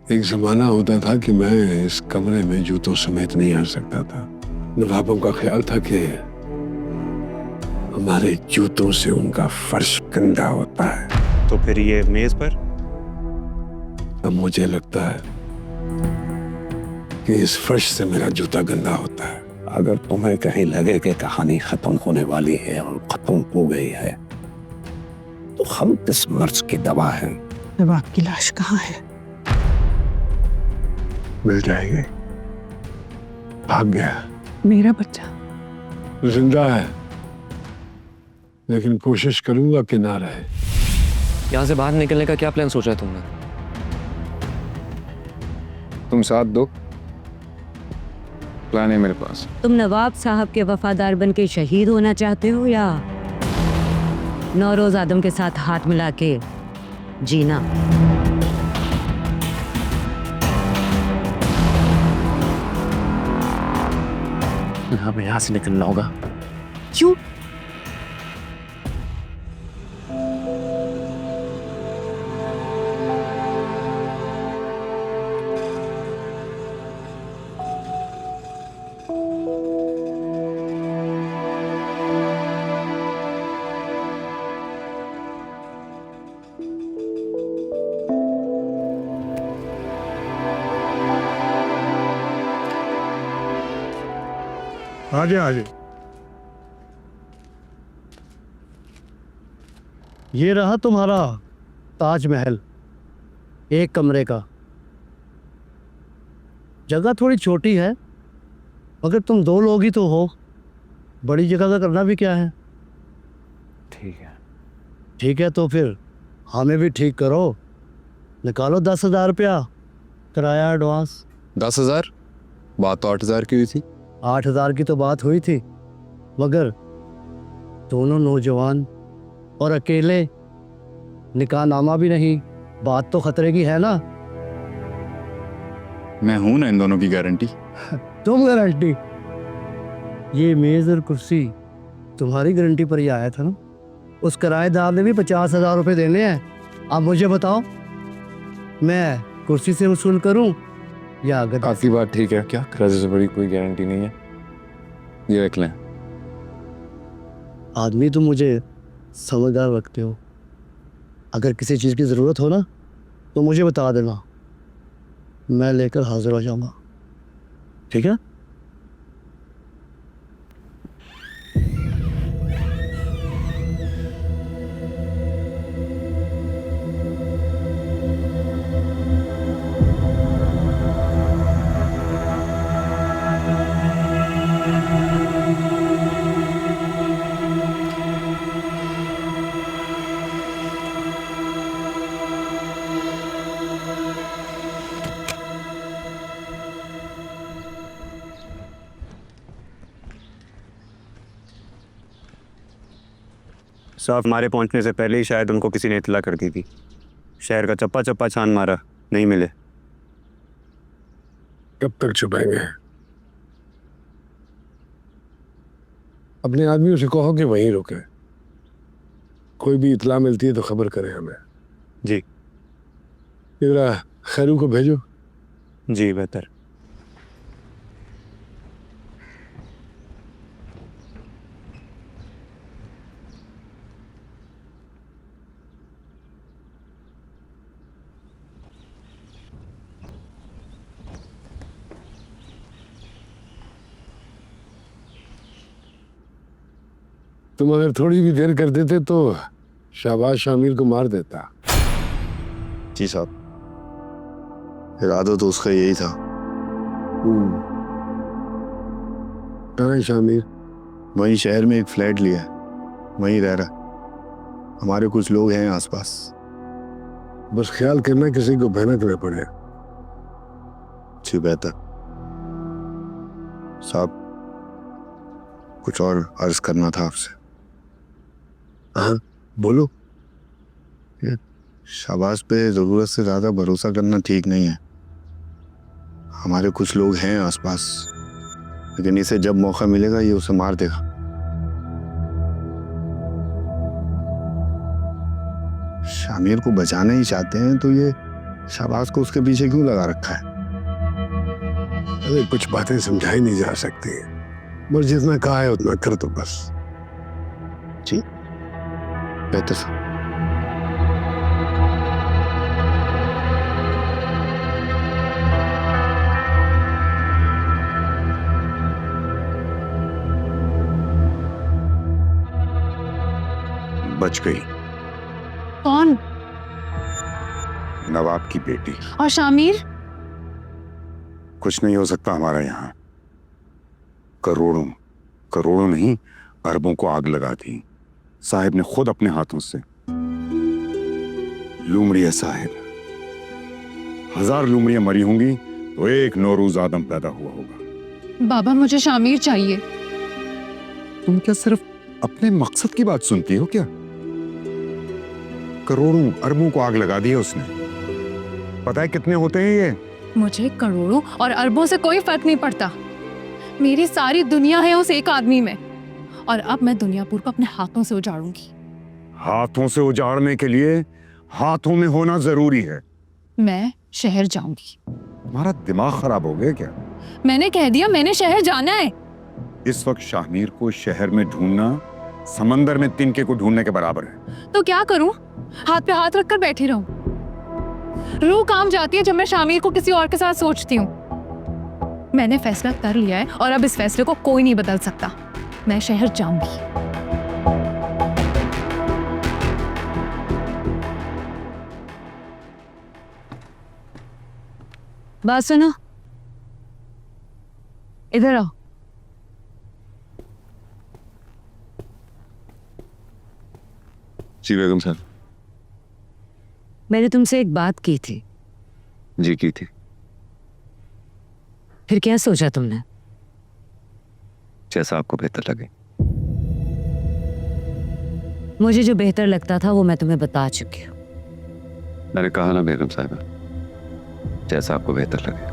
एक जमाना होता था कि मैं इस कमरे में जूतों समेत नहीं आ सकता था। नवाबों का ख्याल था कि हमारे जूतों से उनका फर्श गंदा होता है। तो फिर ये मेज पर? अब मुझे लगता है कि इस फर्श से मेरा जूता गंदा होता है। अगर तुम्हें कहीं लगे कि कहानी खत्म होने वाली है और खत्म हो गई है, तो हम किस मर्ज की दवा है? अब आपकी लाश कहाँ है? मिल जाएगी। भाग गया। मेरा बच्चा जिंदा है, लेकिन कोशिश करूंगा कि ना रहे। यहाँ से बाहर निकलने का क्या प्लान सोचा है तुमने? तुम साथ दो, प्लान है मेरे पास। तुम नवाब साहब के वफादार बन के शहीद होना चाहते हो या नौरोज आदम के साथ हाथ मिला के जीना? हमें यहाँ से निकलना होगा। क्यों? आजे आजे। ये रहा तुम्हारा ताजमहल, एक कमरे का। जगह थोड़ी छोटी है, मगर तुम दो लोग ही तो हो। बड़ी जगह का करना भी क्या है। ठीक है। ठीक है तो फिर हमें भी ठीक करो। निकालो 10,000 रुपया किराया एडवांस। 10,000? बात तो 8,000 की हुई थी। 8,000 की तो बात हुई थी, मगर दोनों नौजवान और अकेले, निकाहनामा भी नहीं। बात तो खतरे की है ना। मैं हूं ना इन दोनों की गारंटी। तुम गारंटी? ये मेज और कुर्सी तुम्हारी गारंटी पर ही आया था ना। उस किराएदार ने भी 50,000 रुपये देने हैं। अब मुझे बताओ, मैं कुर्सी से वसूल करूं या अगर? आपकी बात ठीक है, क्या कर्ज से बड़ी कोई गारंटी नहीं है। ये रख लें। आदमी तुम मुझे समझदार रखते हो। अगर किसी चीज़ की ज़रूरत हो ना तो मुझे बता देना, मैं लेकर हाजिर हो जाऊंगा। ठीक है? साहब, हमारे पहुंचने से पहले ही शायद उनको किसी ने इत्तला कर दी थी। शहर का चप्पा चप्पा छान मारा, नहीं मिले। कब तक छुपाएंगे? अपने आदमियों से कहो कि वहीं रुके। कोई भी इत्तला मिलती है तो खबर करें हमें। जी इधर खैरू को भेजो। जी, बेहतर। तुम अगर थोड़ी भी देर कर देते तो शाबाश शामिर को मार देता। जी साहब, इरादा तो उसका यही था। कहाँ है शामिर? वहीं शहर में एक फ्लैट लिया है, वहीं रह रहा। हमारे कुछ लोग हैं आसपास। बस ख्याल करना किसी को भनक न पड़े। जी बेहतर। साहब, कुछ और अर्ज करना था आपसे। हाँ बोलो। शाबाश पे ज़रूरत से ज़्यादा भरोसा करना ठीक नहीं है। हमारे कुछ लोग हैं आसपास, लेकिन इसे जब मौका मिलेगा ये उसे मार देगा। शामिर को बचाना ही चाहते हैं तो ये शाहबाज को उसके पीछे क्यों लगा रखा है? अरे कुछ बातें समझाई नहीं जा सकती, बस जितना कहा है उतना कर दो बस। जी बेहतर साहब। बच गई। कौन? नवाब की बेटी। और शामिर? कुछ नहीं हो सकता हमारा यहाँ। करोड़ों करोड़ों नहीं, अरबों को आग लगा दी साहिब ने खुद अपने हाथों से। लूमड़िया साहिब, 1000 लूमड़ियां मरी होंगी तो एक नौरूज आदम पैदा हुआ होगा। बाबा मुझे शामिर चाहिए। तुम क्या सिर्फ अपने मकसद की बात सुनती हो क्या? करोड़ों अरबों को आग लगा दी है उसने। पता है कितने होते हैं ये? मुझे करोड़ों और अरबों से कोई फर्क नहीं पड़ता। मेरी सारी दुनिया है उस एक आदमी में, और अब मैं दुनियापुर को अपने हाथों से उजाड़ूंगी। हाथों से उजाड़ने के लिए हाथों में होना जरूरी है। मैं शहर जाऊंगी। तुम्हारा दिमाग खराब हो गया क्या? मैंने कह दिया मैंने शहर जाना है। इस वक्त शाहमीर को शहर में ढूंढना समंदर में तिनके को ढूंढने के बराबर है। तो क्या करूं? हाथ पे हाथ रखकर बैठी रहूं? रूह काम जाती है जब मैं शामिर को किसी और के साथ सोचती हूँ। मैंने फैसला कर लिया है और अब इस फैसले को कोई नहीं बदल सकता। मैं शहर जाऊंगी। बात सुनो, इधर आओ। जी बेगम साहब। मैंने तुमसे एक बात की थी। जी की थी। फिर क्या सोचा तुमने? जैसा आपको बेहतर लगे। मुझे जो बेहतर लगता था वो मैं तुम्हें बता चुकी हूँ। मैंने कहा ना बेगम साहिबा, जैसा आपको बेहतर लगे।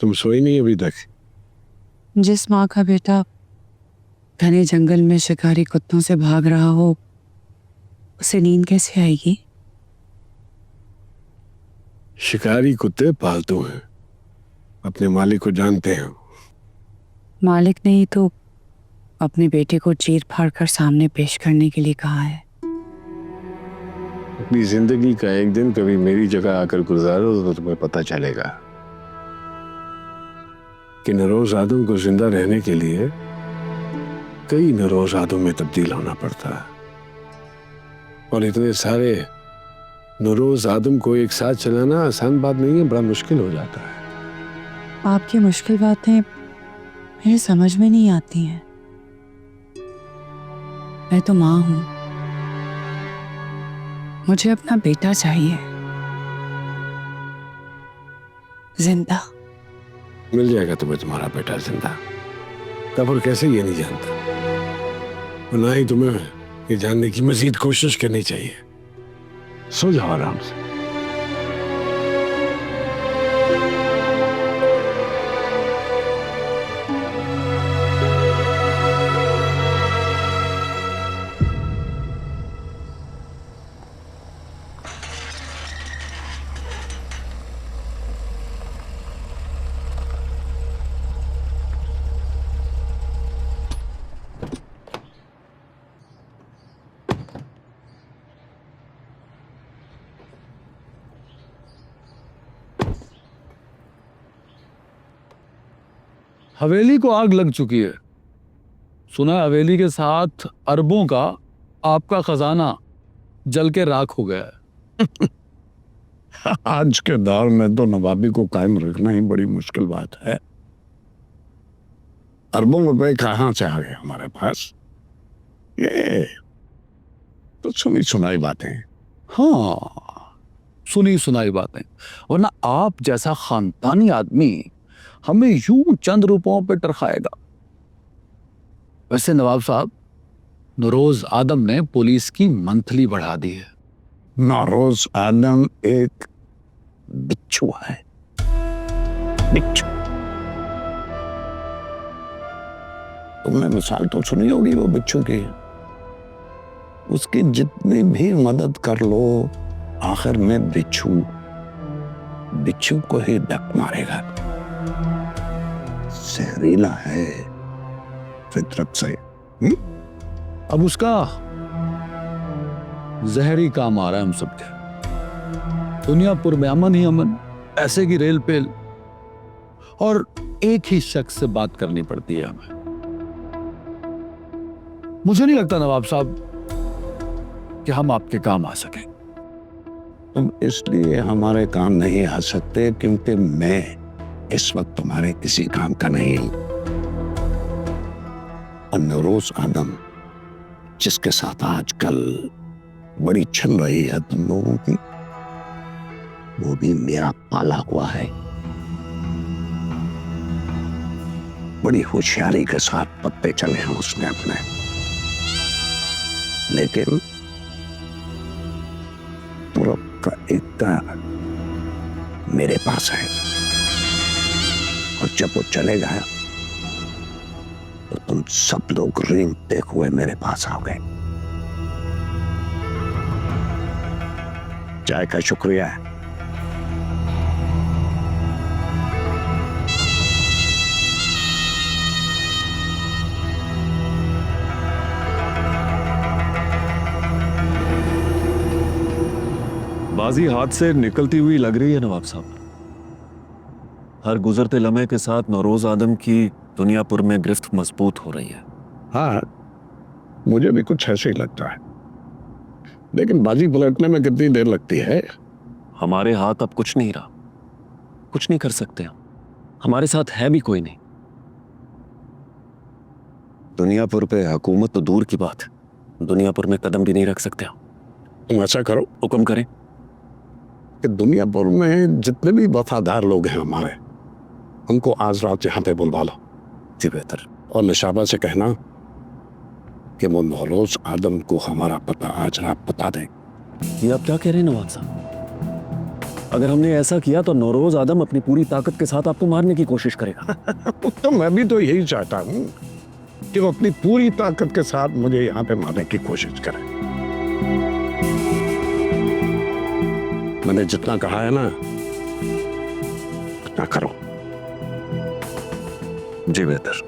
तुम सोई नहीं अभी तक? जिस माँ का बेटा घने जंगल में शिकारी कुत्तों से भाग रहा हो, उसे नींद कैसे आएगी? शिकारी कुत्ते पालतू हैं, अपने मालिक को जानते हो। मालिक नहीं तो अपने बेटे को चीर फाड़ कर सामने पेश करने के लिए कहा है। अपनी जिंदगी का एक दिन कभी मेरी जगह आकर गुजारो तो तुम्हें पता चलेगा कि नरोज आदम को जिंदा रहने के लिए कई नरोज आदम में तब्दील होना पड़ता है, और इतने सारे नरोज आदम को एक साथ चलाना आसान बात नहीं है, बड़ा मुश्किल हो जाता है। आपकी मुश्किल बातें मेरे समझ में नहीं आती हैं। मैं तो माँ हूं, मुझे अपना बेटा चाहिए, जिंदा। मिल जाएगा तुम्हें तुम्हारा बेटा जिंदा, तब और कैसे ये नहीं जानता, और ना ही तुम्हें ये जानने की मजीद कोशिश करनी चाहिए। सो जाओ आराम से। हवेली को आग लग चुकी है। सुना हवेली के साथ अरबों का आपका खजाना जल के राख हो गया है। आज के दौर में तो नवाबी को कायम रखना ही बड़ी मुश्किल बात है। अरबों रुपए कहाँ से आ गए हमारे पास? ये तो सुनी सुनाई बातें। हाँ, सुनी सुनाई बातें, वरना आप जैसा खानदानी आदमी हमें यूं चंद रुपयों पे टरखाएगा। वैसे नवाब साहब, नरोज आदम ने पुलिस की मंथली बढ़ा दी है। नौरोज आदम एक बिच्छू है, बिच्छू। तुमने मिसाल तो सुनी होगी वो बिच्छू की। उसकी जितनी भी मदद कर लो, आखिर में बिच्छू को ही डक मारेगा। जहरीला है फितरत से। अब उसका जहरी काम आ रहा है हम सबके। दुनियापुर में अमन ही अमन, ऐसे की रेल पेल, और एक ही शख्स से बात करनी पड़ती है हमें। मुझे नहीं लगता नवाब साहब कि हम आपके काम आ सके। तुम इसलिए हमारे काम नहीं आ सकते क्योंकि मैं इस वक्त तुम्हारे किसी काम का नहीं हूं। और नौरोज आदम, जिसके साथ आजकल बड़ी चल रही है तुम लोगों की, वो भी मेरा पाला हुआ है। बड़ी होशियारी के साथ पत्ते चले हैं उसने अपने, लेकिन पूरा का एक मेरे पास है। और जब वो चलेगा तो तुम सब लोग रेंगते हुए मेरे पास आओ गए। चाय का शुक्रिया है। बाजी हाथ से निकलती हुई लग रही है नवाब साहब। हर गुजरते लम्हे के साथ नौरोज आदम की दुनियापुर में गिरफ्त मजबूत हो रही है। हाँ, मुझे भी कुछ ऐसे ही लगता है, लेकिन बाजी पलटने में कितनी देर लगती है। हमारे हाथ अब कुछ नहीं रहा, कुछ नहीं कर सकते हम। हमारे साथ है भी कोई नहीं। दुनियापुर पे हुकूमत तो दूर की बात, दुनियापुर में कदम भी नहीं रख सकते हम। तुम ऐसा करो, हुक्म करें कि दुनियापुर में जितने भी वफादार लोग हैं हमारे, उनको आज रात यहाँ पे बुलवा लो। जी बेहतर। और निशाबा से कहना कि वो नौरोज आदम को हमारा पता आज रात बता दें। ये आप क्या कह रहे हैं नवाब साहब? अगर हमने ऐसा किया तो नौरोज आदम अपनी पूरी ताकत के साथ आपको मारने की कोशिश करेगा। तो मैं भी तो यही चाहता हूँ कि वो अपनी पूरी ताकत के साथ मुझे यहाँ पे मारने की कोशिश करे। मैंने जितना कहा है ना, उतना करो। जी बेहतर।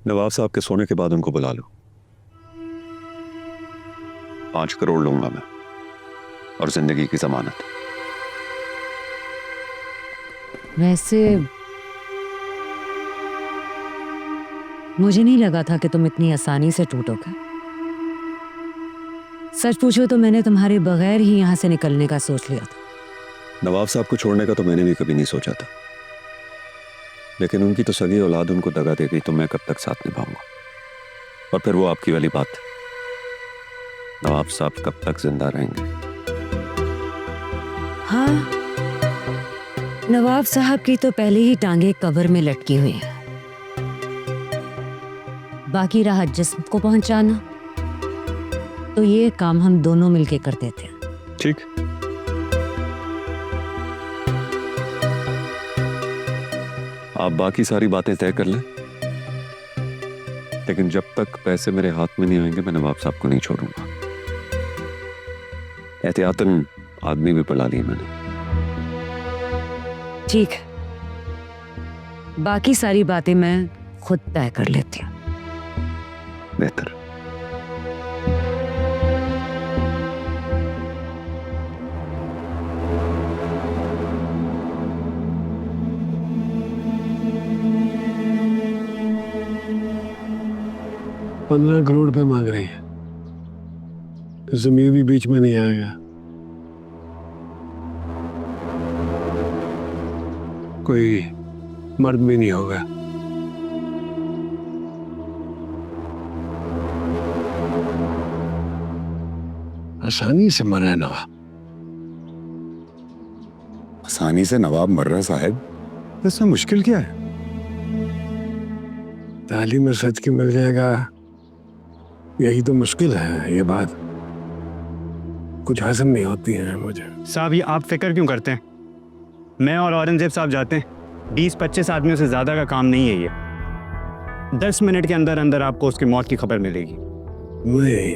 नवाब साहब के सोने के बाद उनको बुला लो। 5 करोड़ लूंगा मैं और जिंदगी की जमानत। वैसे मुझे नहीं लगा था कि तुम इतनी आसानी से टूटोगे। सच पूछो तो मैंने तुम्हारे बगैर ही यहां से निकलने का सोच लिया था। नवाब साहब को छोड़ने का तो मैंने भी कभी नहीं सोचा था, लेकिन उनकी तो सगी औलाद उनको दगा देगी तो मैं कब तक साथ निभाऊंगा। और फिर वो आपकी वाली बात, नवाब साहब कब तक जिंदा रहेंगे? हाँ, नवाब साहब की तो पहले ही टांगे कब्र में लटकी हुई है। बाकी रहा जिस्म को पहुंचाना, तो ये काम हम दोनों मिलके कर देते हैं। ठीक। आप बाकी सारी बातें तय कर लें, लेकिन जब तक पैसे मेरे हाथ में नहीं आएंगे मैं नवाब साहब को नहीं छोड़ूंगा। एहतियातन आदमी भी बुला लिए मैंने। ठीक है, बाकी सारी बातें मैं खुद तय कर लेती हूँ। बेहतर। 15 करोड़ रुपए मांग रही है। जमीर भी बीच में नहीं आएगा। कोई मर्द भी नहीं होगा। आसानी से मरा है नवाब। आसानी से नवाब मर रहा साहब, इसमें मुश्किल क्या है? तालीम में सच की मिल जाएगा, यही तो मुश्किल है। ये बात कुछ हजम नहीं होती है मुझे। साहब ये आप फिक्र क्यों करते हैं? मैं और औरंगजेब साहब जाते हैं, 20-25 आदमियों से ज़्यादा का काम नहीं है ये। 10 मिनट के अंदर अंदर आपको उसकी मौत की खबर मिलेगी। नहीं,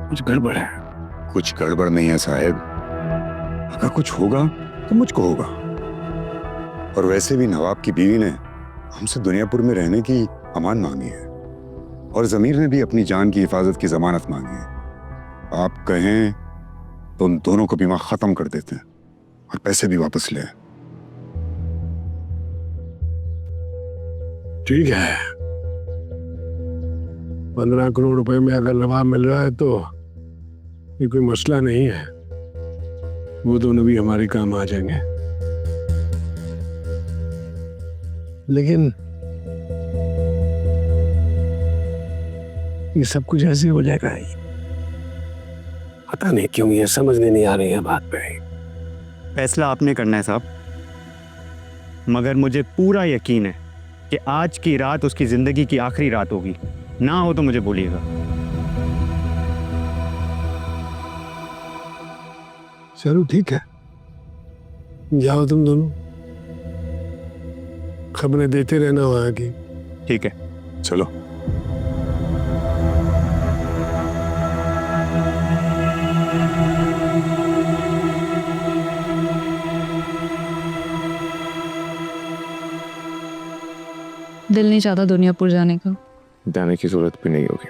कुछ गड़बड़ है। कुछ गड़बड़ नहीं है साहब, अगर कुछ होगा तो मुझको होगा। और वैसे भी नवाब की बीवी ने हमसे दुनियापुर में रहने की अमान मांगी है, और जमीर ने भी अपनी जान की हिफाजत की जमानत मांगी है। आप कहें तो उन दोनों को बीमा खत्म कर देते हैं और पैसे भी वापस ले। ठीक है, 15 करोड़ रुपए में अगर नवाब मिल रहा है तो ये कोई मसला नहीं है। वो दोनों भी हमारे काम आ जाएंगे। लेकिन ये सब कुछ ऐसे हो जाएगा ही, पता नहीं क्यों ये समझने नहीं आ रही है बात पे। फैसला आपने करना है साहब, मगर मुझे पूरा यकीन है कि आज की रात उसकी ज़िंदगी की आखिरी रात होगी। ना हो तो मुझे बोलिएगा। चलो ठीक है, जाओ तुम दोनों, खबरें देते रहना वहां की। ठीक है, चलो। दिल नहीं चाहता दुनियापुर जाने का। जाने की जरूरत भी नहीं होगी।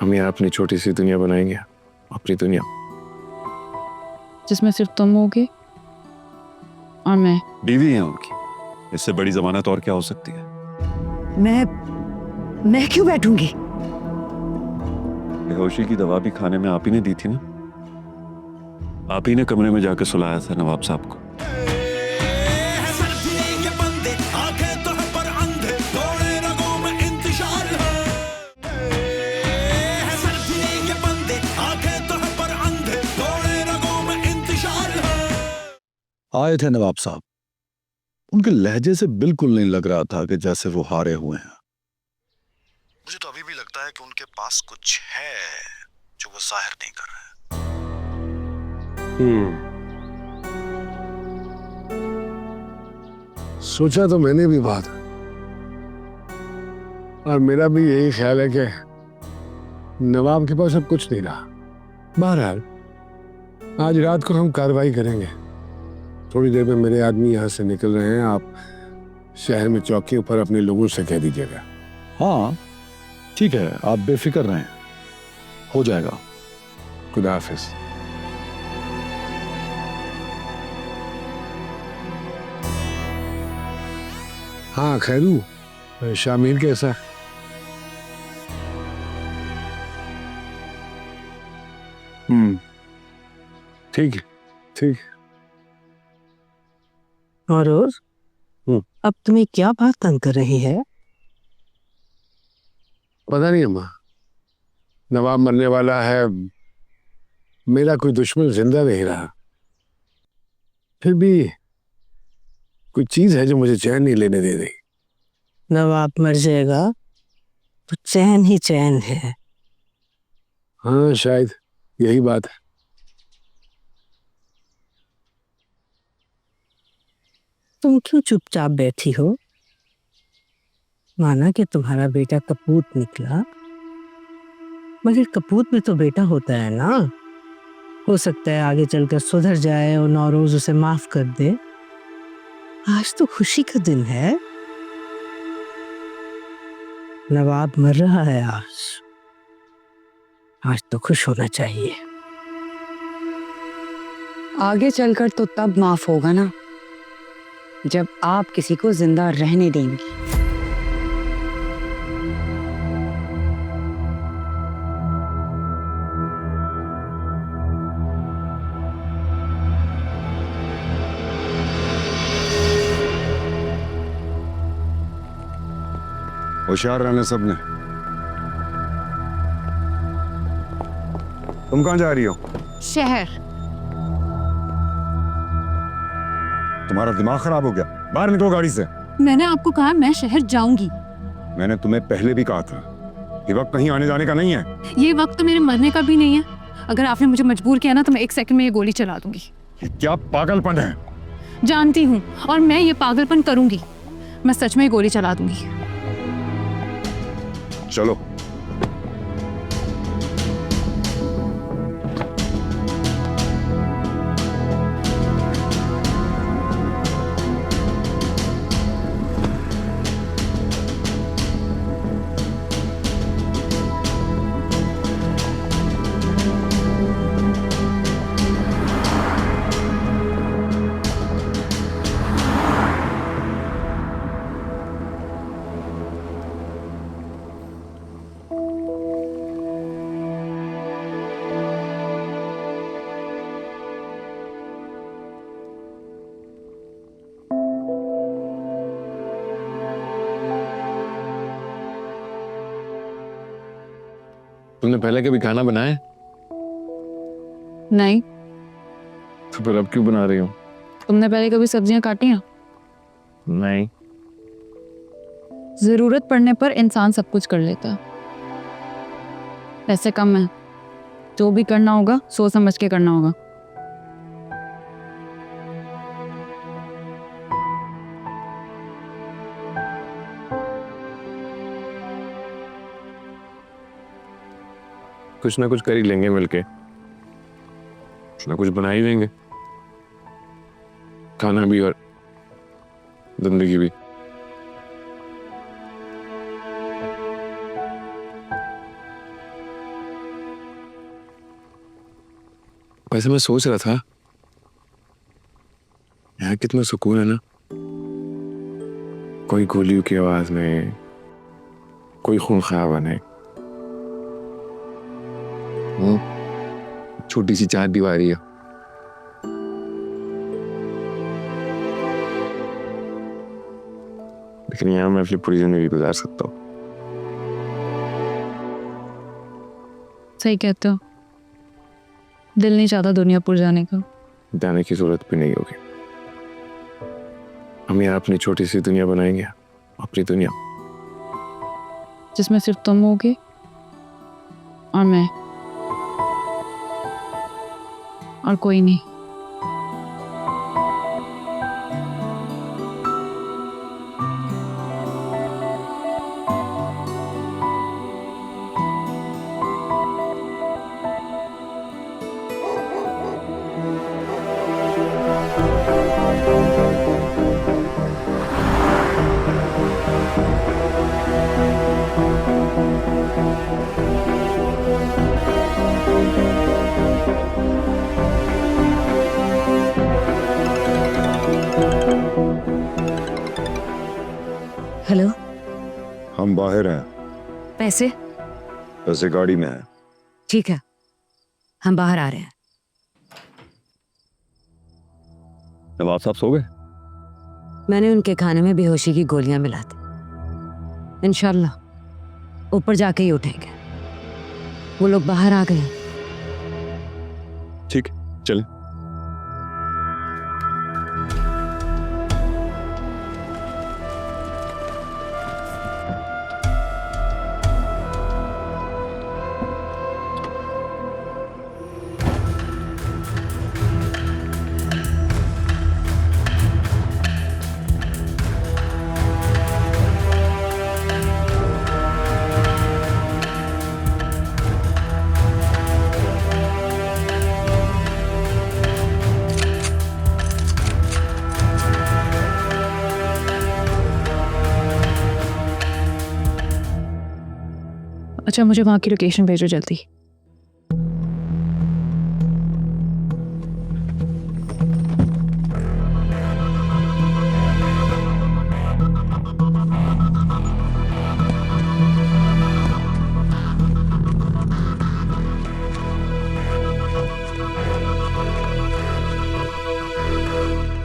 हम यहाँ अपनी छोटी सी दुनिया बनाएंगे, अपनी दुनिया, जिसमें सिर्फ तुम होगे और मैं। बीवी है उनकी, इससे बड़ी जमानत और क्या हो सकती है? मैं क्यों बैठूंगी? बेहोशी की दवा भी खाने में आप ही ने दी थी ना? आप ही ने कमरे में जाकर सुलाया था नवाब साहब को। आए थे नवाब साहब, उनके लहजे से बिल्कुल नहीं लग रहा था कि जैसे वो हारे हुए हैं। मुझे तो अभी भी लगता है कि उनके पास कुछ है जो वो जाहिर नहीं कर रहे हैं। सोचा तो मैंने भी बात, और मेरा भी यही ख्याल है कि नवाब के पास अब कुछ नहीं रहा। बहरहाल आज रात को हम कार्रवाई करेंगे। थोड़ी देर में मेरे आदमी यहाँ से निकल रहे हैं, आप शहर में चौकियों पर अपने लोगों से कह दीजिएगा। हाँ ठीक है, आप बेफिक्र रहें, हो जाएगा। खुदा हाफिज। हाँ खैरू, शामिर कैसा? ठीक है, ठीक है। और अब तुम्हें क्या बात तंग कर रही है? पता नहीं अम्मा, नवाब मरने वाला है, मेरा कोई दुश्मन जिंदा नहीं रहा, फिर भी कोई चीज है जो मुझे चैन नहीं लेने दे रही। नवाब मर जाएगा तो चैन ही चैन है। हाँ शायद यही बात है। तुम क्यों चुपचाप बैठी हो? माना कि तुम्हारा बेटा कपूत निकला, मगर कपूत में तो बेटा होता है ना। हो सकता है आगे चलकर सुधर जाए और नौरोज उसे माफ कर दे। आज तो खुशी का दिन है, नवाब मर रहा है आज तो खुश होना चाहिए। आगे चलकर तो तब माफ होगा ना जब आप किसी को जिंदा रहने देंगी। होशियार रहने सबने। तुम कहाँ जा रही हो? शहर। तुम्हारा दिमाग खराब हो गया? बाहर निकलो गाड़ी से। मैंने आपको कहा मैं शहर जाऊंगी। मैंने तुम्हें पहले भी कहा था ये वक्त कहीं आने जाने का नहीं है। ये वक्त तो मेरे मरने का भी नहीं है। अगर आपने मुझे मजबूर किया ना तो मैं 1 सेकंड में ये गोली चला दूंगी। ये क्या पागलपन है? जानती हूँ और मैं ये पागलपन करूंगी। मैं सच में ये गोली चला दूंगी। चलो। तुमने पहले कभी खाना बनाया? नहीं। तो फिर अब क्यों बना रही हो? तुमने पहले कभी सब्जियां काटी हैं? नहीं। जरूरत पड़ने पर इंसान सब कुछ कर लेता है। पैसे कम है, जो भी करना होगा सोच समझ के करना होगा। कुछ ना कुछ कर ही लेंगे मिलके, कुछ ना कुछ बना ही लेंगे, खाना भी और जिंदगी भी। वैसे मैं सोच रहा था यहाँ कितना सुकून है ना, कोई गोलियों की आवाज नहीं, कोई खून खराबा नहीं, वो छोटी सी 4 दीवारी है। लेकिन यहाँ मैं अपनी पूरी जिंदगी गुजार सकता हूँ। सही कहते हो, दिल नहीं चाहता दुनियापुर जाने का। जाने की जरूरत भी नहीं होगी। हम यहाँ अपनी छोटी सी दुनिया बनाएंगे, अपनी दुनिया जिसमें सिर्फ तुम होगे और मैं, और कोई नहीं। हेलो, हम बाहर हैं। पैसे? वैसे गाड़ी में है। ठीक है, हम बाहर आ रहे हैं। नवाब साहब सो गए? मैंने उनके खाने में बेहोशी की गोलियां मिला दी। इंशाल्लाह ऊपर जाके ही उठेंगे। वो लोग बाहर आ गए। ठीक, चलें। अच्छा, मुझे वहाँ की लोकेशन भेजो जल्दी।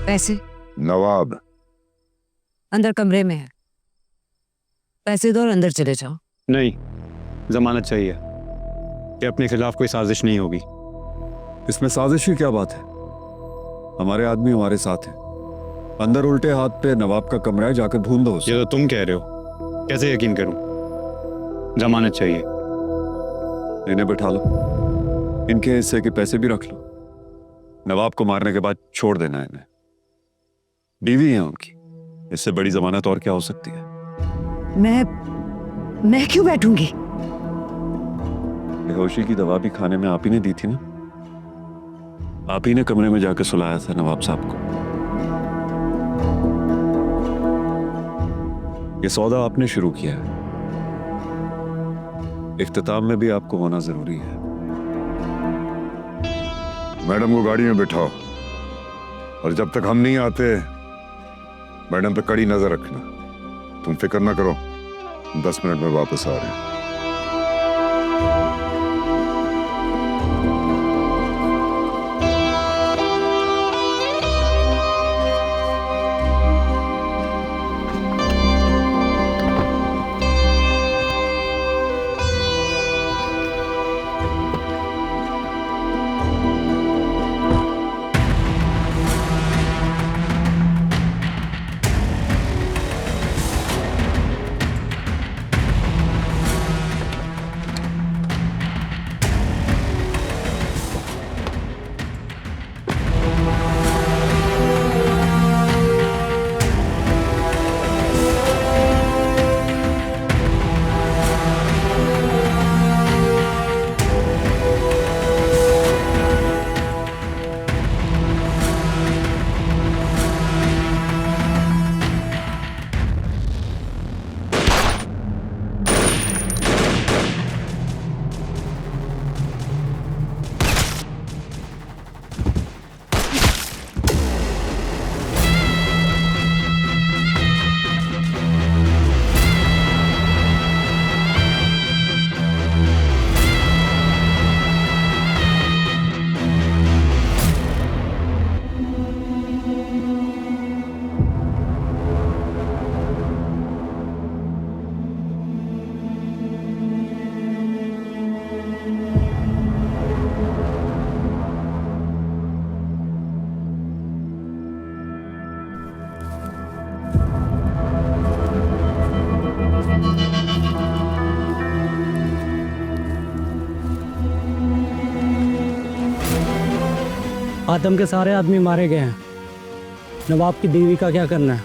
पैसे? नवाब अंदर कमरे में है। पैसे दो और अंदर चले जाओ। नहीं, जमानत चाहिए कि अपने खिलाफ कोई साजिश नहीं होगी। इसमें साजिश की क्या बात है? हमारे आदमी हमारे साथ हैं। अंदर उल्टे हाथ पे नवाब का कमरा है, जाकर ढूंढ दो उसे। ये तो तुम कह रहे हो, कैसे यकीन करूं? जमानत चाहिए। इन्हें बिठा लो, इनके हिस्से के पैसे भी रख लो। नवाब को मारने के बाद छोड़ देना इन्हें। बीवी है उनकी, इससे बड़ी जमानत और क्या हो सकती है? मैं क्यों बैठूंगी? बेहोशी की दवा भी खाने में आप ही ने दी थी ना? आप ही ने कमरे में जाकर सुलाया था नवाब साहब को। ये सौदा आपने शुरू किया है, इख्तिताम में भी आपको होना जरूरी है। मैडम को गाड़ी में बिठाओ और जब तक हम नहीं आते मैडम पे कड़ी नजर रखना। तुम फिक्र ना करो, 10 मिनट में वापस आ रहे हैं। आदम के सारे आदमी मारे गए हैं। नवाब की बीवी का क्या करना है?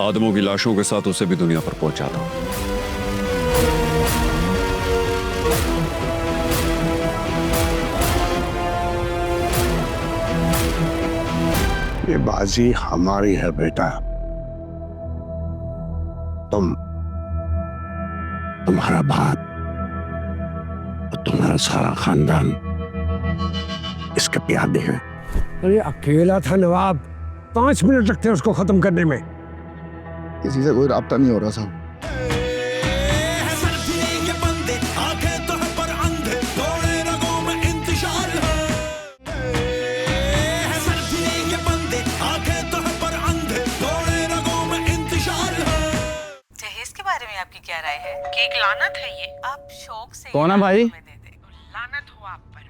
आदमों की लाशों के साथ उसे भी दुनिया पर पहुंचा दो। ये बाजी हमारी है बेटा। तुम्हारा बाप और तुम्हारा सारा खानदान इसके प्यादे हैं। अरे अकेला था नवाब, 5 मिनट लगते हैं उसको खत्म करने में। किसी से कोई राब्ता नहीं हो रहा साहब। जहेज के बारे में आपकी क्या राय है? कि एक लानत है ये, आप शौक से कौन है भाई? लानत हो आप पर।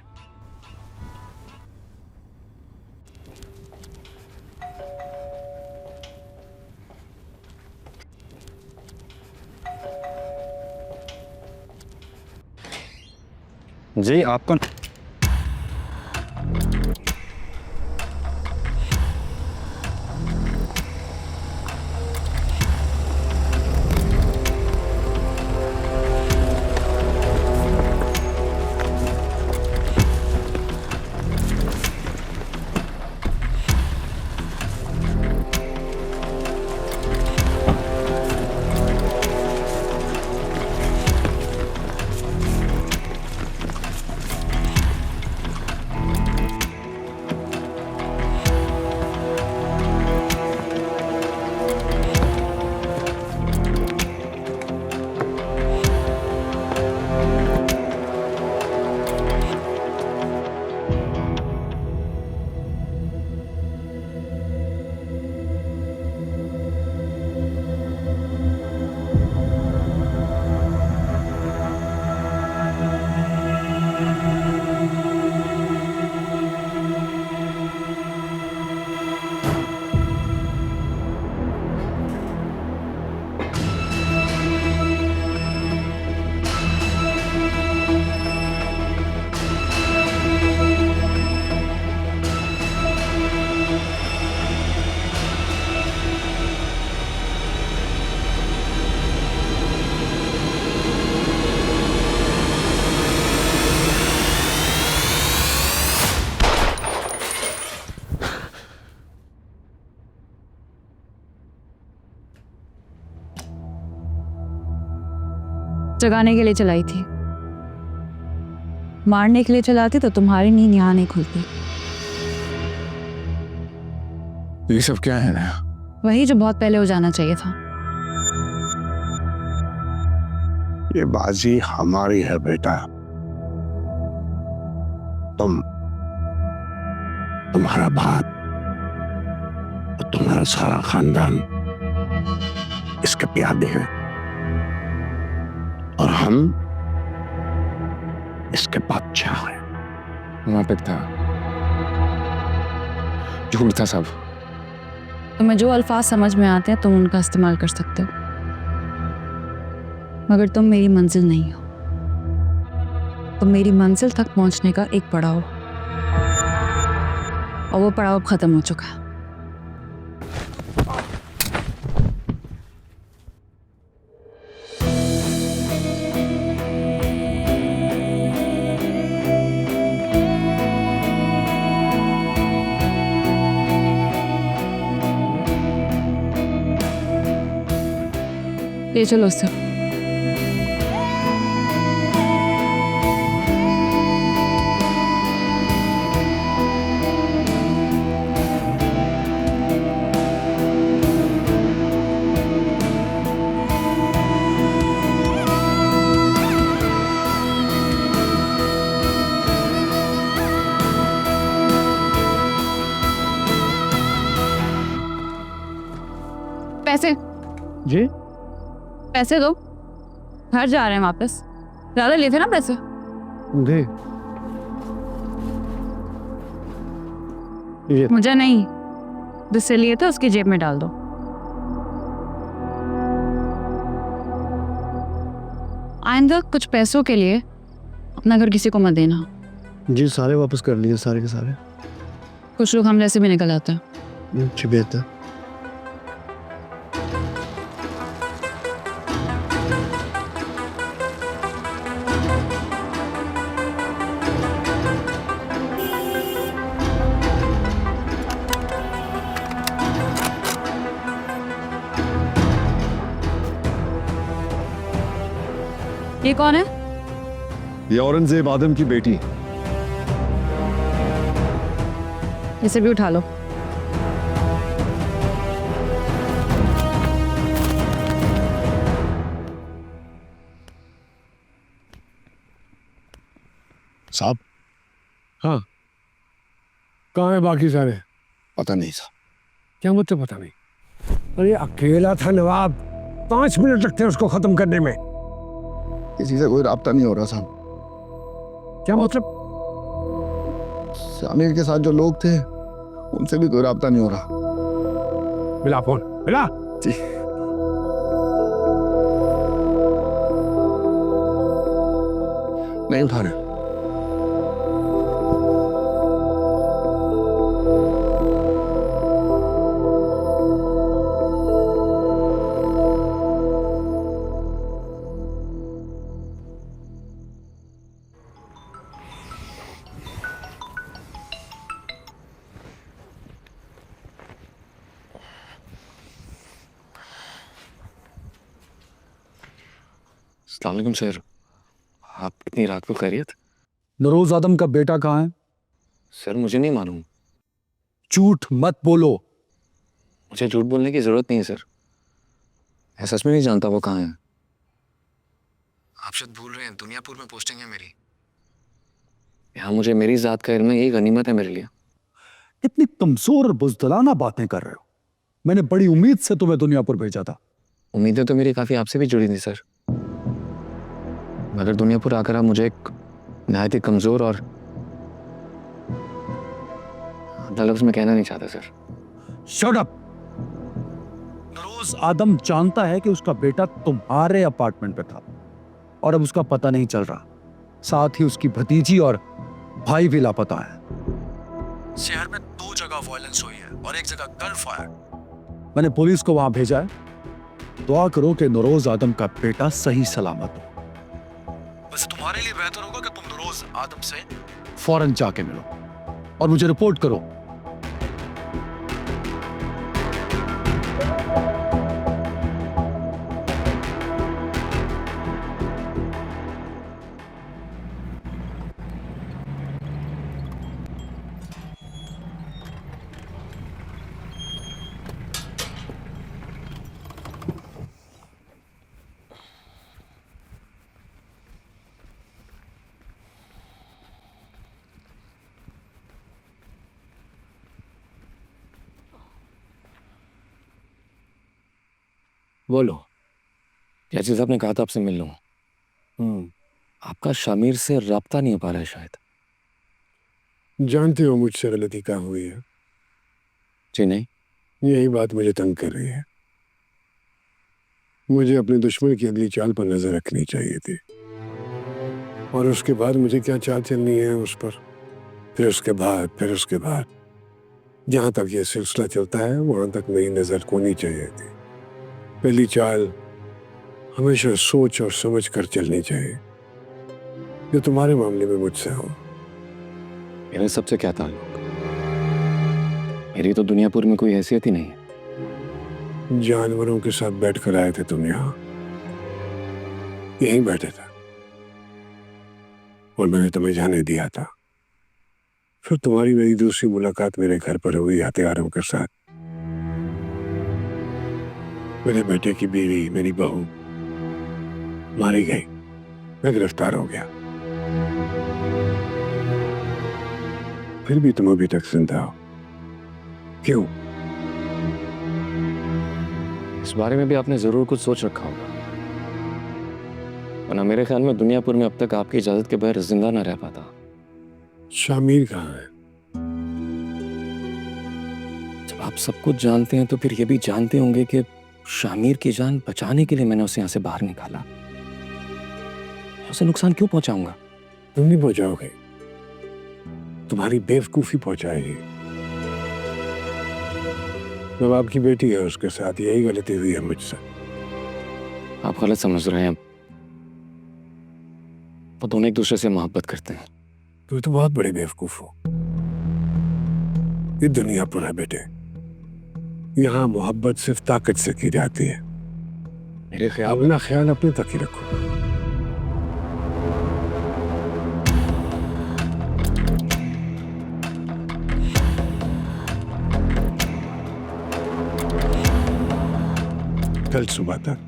जी आपको जगाने के लिए चलाई थी। मारने के लिए चलाती तो तुम्हारी नींद यहाँ नहीं खुलती। ये सब क्या है नया? वही जो बहुत पहले हो जाना चाहिए था। ये बाजी हमारी है बेटा। तुम्हारा बाप और तुम्हारा सारा खानदान इसके प्यादे हैं और हम इसके बादशाह हैं। मुनाफिक था, झूठ था सब। तुम्हें जो अल्फाज समझ में आते हैं तुम उनका इस्तेमाल कर सकते हो, मगर तुम मेरी मंजिल नहीं हो। तुम मेरी मंजिल तक पहुंचने का एक पड़ाव हो, और वो पड़ाव अब खत्म हो चुका है। ले चलो उससे। पैसे जी पैसे दो, घर जा रहे हैं वापस। ज्यादा लेते ना पैसे। दे। ये मुझे नहीं, जिससे लिए थे उसकी जेब में डाल दो। आइंदा कुछ पैसों के लिए अपना घर किसी को मत देना। जी सारे वापस कर लिए, सारे के सारे। कुछ लोग हम जैसे भी निकल आते हैं। जी बेहतर। ये कौन है? ये औरंगजेब आदम की बेटी। इसे भी उठा लो। साहब। हाँ, कहाँ है बाकी सारे? पता नहीं साहब। क्या मतलब पता नहीं? अरे अकेला था नवाब, 5 मिनट लगते हैं उसको खत्म करने में। किसी से कोई राब्ता नहीं हो रहा साहब। क्या मतलब? शामिर के साथ जो लोग थे उनसे भी कोई राब्ता नहीं हो रहा। मिला फोन, मिला। जी। नहीं उठा रहे। अस्सलामुअलैकुम सर, आप इतनी रात को खैरियत? नरोज आदम का बेटा कहाँ है? सर मुझे नहीं मालूम। झूठ मत बोलो। मुझे झूठ बोलने की जरूरत नहीं है सर, मैं सच में नहीं जानता वो कहाँ है। आप शायद भूल रहे हैं, दुनियापुर में पोस्टिंग है मेरी। यहाँ मुझे मेरी जात का इल्म है, यही गनीमत है मेरे लिए। इतनी कमजोर और बुज़दिलाना बातें कर रहे हो। मैंने बड़ी उम्मीद से तुम्हें दुनियापुर भेजा था। उम्मीदें तो मेरी काफी आपसे भी जुड़ी थी सर, मगर दुनियापुर आकर आप मुझे एक नहायत ही कमजोर और लफ्ज़ में कहना नहीं चाहता सर। Shut up. नरोज आदम जानता है कि उसका बेटा तुम्हारे अपार्टमेंट पे था और अब उसका पता नहीं चल रहा। साथ ही उसकी भतीजी और भाई भी लापता है। शहर में 2 जगह वायलेंस हुई है और 1 जगह गन फायर। मैंने पुलिस को वहां भेजा है। दुआ करो कि नरोज आदम का बेटा सही सलामत हो। बस तुम्हारे लिए बेहतर होगा कि तुम नरोज आदम से फौरन जाके मिलो और मुझे रिपोर्ट करो। बोलो। जैसे साहब ने कहा था आपसे मिल लूँ। आपका शामिर से राब्ता नहीं हो पा रहा है शायद। जानते हो मुझसे गलती क्या हुई है? जी नहीं। यही बात मुझे तंग कर रही है। मुझे अपने दुश्मन की अगली चाल पर नजर रखनी चाहिए थी, और उसके बाद मुझे क्या चाल चलनी है उस पर, फिर उसके बाद जहां तक ये सिलसिला चलता है वहां तक मेरी नजर होनी चाहिए थी। पहली चाल हमेशा सोच और समझ कर चलनी चाहिए, जो तुम्हारे मामले में मुझसे हो। मेरे सबसे क्या ताल्लुक? मेरी तो दुनियापुर में कोई हैसियत ही नहीं है। जानवरों के साथ बैठकर आए थे तुम यहाँ, यहीं बैठे थे, और मैंने तुम्हें जाने दिया था। फिर तुम्हारी मेरी दूसरी मुलाकात मेरे घर पर हुई हथियारों के साथ। मेरे बेटे की बीवी, मेरी बहू मारी गई, मैं गिरफ्तार हो गया। फिर भी तुम अभी तक जिंदा हो, क्यों? इस बारे में भी आपने जरूर कुछ सोच रखा होगा, वरना मेरे ख्याल में दुनियापुर में अब तक आपकी इजाजत के बगैर जिंदा ना रह पाता। शामिर कहाँ है? जब आप सब कुछ जानते हैं तो फिर ये भी जानते होंगे कि शामिर की जान बचाने के लिए मैंने उसे यहाँ से बाहर निकाला। उसे नुकसान क्यों पहुंचाऊंगा? तुम नहीं पहुंचाओगे, तुम्हारी बेवकूफी पहुंचाएगी। जब आपकी बेटी है उसके साथ यही गलती हुई है मुझसे। आप गलत समझ रहे हैं। वो दोनों एक दूसरे से मोहब्बत करते हैं। तुम तो बहुत बड़े बेवकूफ हो। ये दुनियापुर है बेटे, यहाँ मोहब्बत सिर्फ ताकत से की जाती है। मेरे ख्याल अपना ख्याल अपने तक ही रखो। कल सुबह तक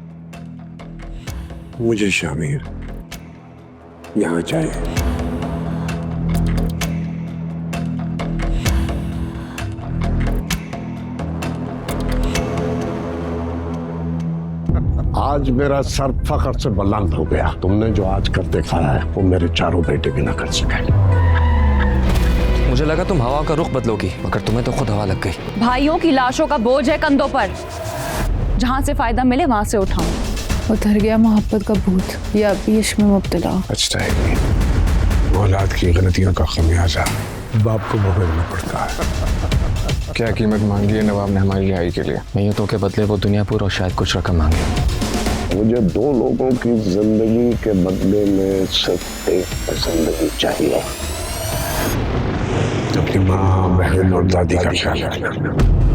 मुझे शामिर यहाँ चाहिए। आज मेरा सर फख्र से बुलंद हो गया। तुमने जो आज कर दिखाया है वो मेरे चारों बेटे भी ना कर सके। मुझे लगा तुम हवा का रुख बदलोगी, मगर तुम्हें तो खुद हवा लग गई। भाइयों की लाशों का बोझ है कंधों पर, जहां से फायदा मिले वहां से उठाऊं। उतर गया मोहब्बत का भूत, या अभी इश्क में मुब्तला। औलाद की गलतियों का खमियाजा बाप को भुगतना पड़ता है। क्या कीमत मांगी है नवाब ने हमारी रिहाई के लिए? मैयतों के बदले वो दुनियापुर और शायद कुछ रकम मांगे। मुझे दो लोगों की जिंदगी के बदले में सिर्फ एक जिंदगी चाहिए। अपनी माँ, बहन और दादी का ख्याल रखना।